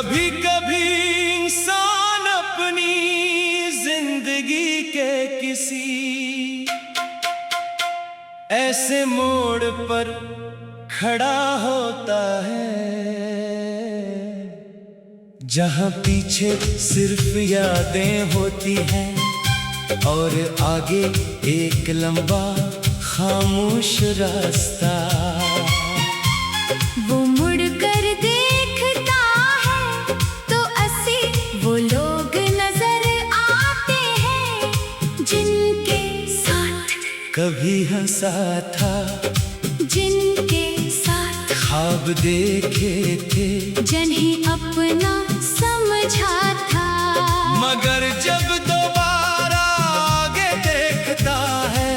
कभी कभी इंसान अपनी जिंदगी के किसी ऐसे मोड़ पर खड़ा होता है जहां पीछे सिर्फ यादें होती हैं और आगे एक लंबा खामोश रास्ता। वो मुड़ कर देखता है तो ऐसे वो लोग नजर आते हैं जिनके साथ कभी हंसा था, जिनके साथ ख्वाब देखे थे, जिन्हें अपना समझा था। मगर जब दोबारा आगे देखता है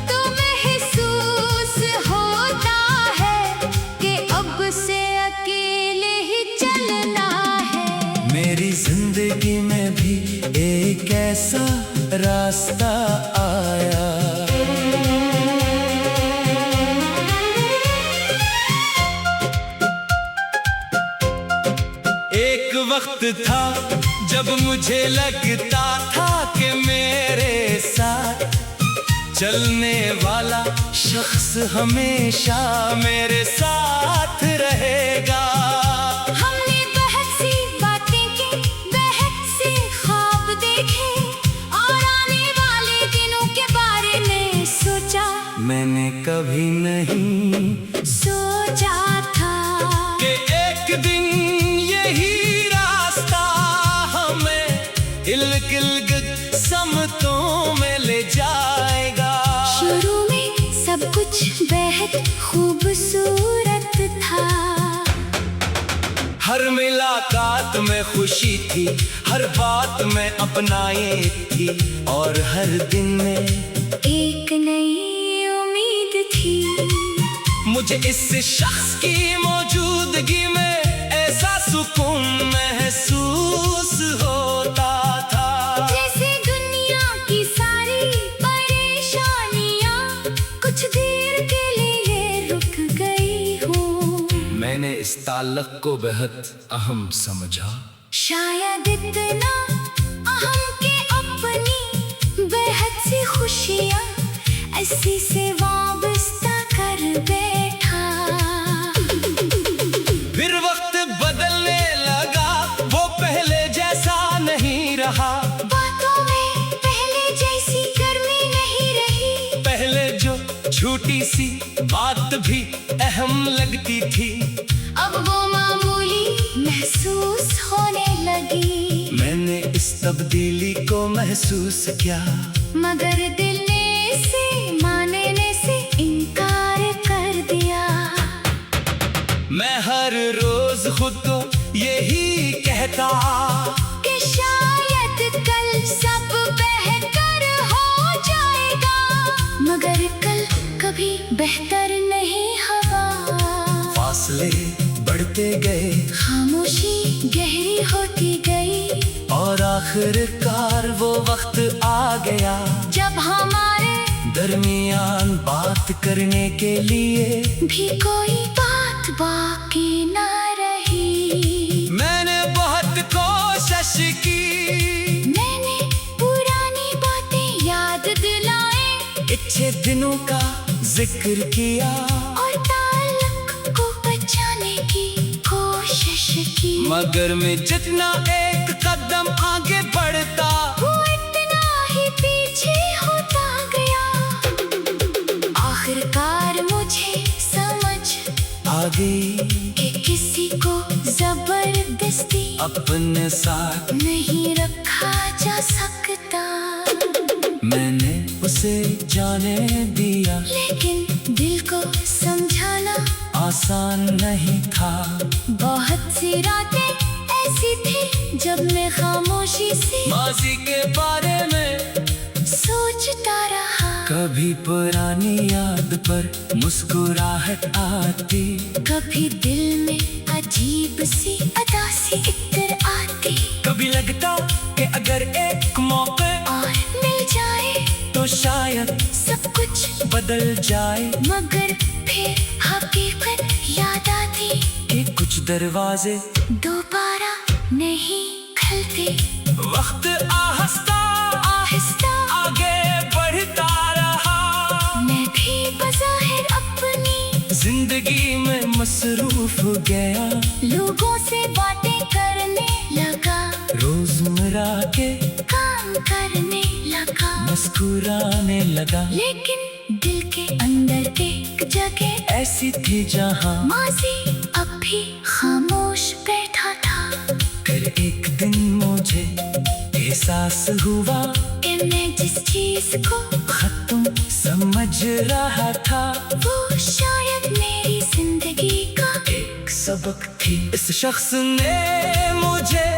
तो महसूस होता है कि अब से अकेले ही चलना है। मेरी जिंदगी में भी एक ऐसा रास्ता आया। एक वक्त था जब मुझे लगता था कि मेरे साथ चलने वाला शख्स हमेशा मेरे साथ रहेगा। हमने बहुत सी बातें की, बहुत से ख्वाब देखे और आने वाले दिनों के बारे में सोचा। मैंने कभी नहीं सोचा था कि एक दिन यही रास्ता हमें इल्क-इल्क समतों में ले जाएगा। शुरू में सब कुछ बेहद खूबसूरत था। हर मुलाकात में खुशी थी, हर बात में अपनाए थी और हर दिन में एक नई उम्मीद थी। मुझे इस शख्स की मौजूदगी में ऐसा सुकून महसूस होता था जैसे दुनिया की सारी परेशानियां कुछ देर के लिए रुक गई हूँ। मैंने इस ताल्लुक को बेहद अहम समझा। शायद इतना अहम के अपनी बेहद सी खुशियाँ ऐसी से वाबस्ता कर बैठा। फिर वक्त बदलने लगा, वो पहले जैसा नहीं रहा। बातों में पहले जैसी गर्मी नहीं रही। पहले जो छोटी सी बात भी अहम लगती थी अब वो मामूली महसूस होने लगी। मैंने इस तब्दीली को महसूस किया मगर दिल ने इसे मानने से इनकार कर दिया। मैं हर रोज खुद को यही कहता कि शायद कल सब बेहतर हो जाएगा। मगर कल कभी बेहतर नहीं हुआ। फासले बढ़ते गए, खामोशी गहरी होती गई और आखिरकार वो वक्त आ गया जब हमारे दरमियान बात करने के लिए भी कोई बात बाकी ना रही। मैंने बहुत कोशिश की, मैंने पुरानी बातें याद दिलाए, अच्छे दिनों का जिक्र किया और ताल्लुक को बचाने की कोशिश की। मगर मैं जितना एक कदम आगे बढ़ता वो इतना ही पीछे होता गया। आखिरकार मुझे समझ आ गई कि किसी को जबरदस्ती अपने साथ नहीं रखा जा सकता। मैंने उसे जाने दिया, लेकिन दिल को समझाना आसान नहीं था। बहुत सी रातें ऐसी थी जब मैं खामोशी से माजी के बारे में सोचता रहा। कभी पुरानी याद पर मुस्कुराहट आती, कभी दिल में अजीब सी अदासी इतर आती। कभी लगता कि अगर एक मौका और मिल जाए तो शायद सब कुछ बदल जाए। मगर फिर हकीकत याद आती कि कुछ दरवाजे दोबारा नहीं खलते। वक्त आहिस्ता आहिस्ता आगे बढ़ता रहा, मैं भी बज़ाहिर अपनी जिंदगी में मसरूफ हो गया। लोगों से बातें करने लगा, रोजमर्रा के काम करने लगा, मुस्कुराने लगा। लेकिन दिल के अंदर एक जगह ऐसी थी जहाँ माजी अब भी खामोश बैठा था। फिर एक दिन मुझे एहसास हुआ कि मैं जिस चीज को खत्म समझ रहा था, वो शायद मेरी जिंदगी का एक सबक थी। इस शख्स ने मुझे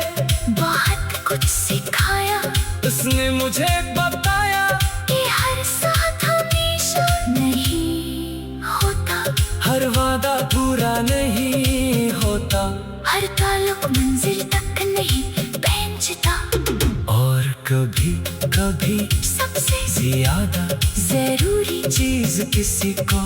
बहुत कुछ सिखाया, उसने मुझे बताया कि हर साथ हमेशा नहीं होता, हर वादा पूरा नहीं होता, हर ताल्लुक मंजिल तक नहीं पहुंचता, और कभी कभी सबसे ज्यादा जरूरी चीज किसी को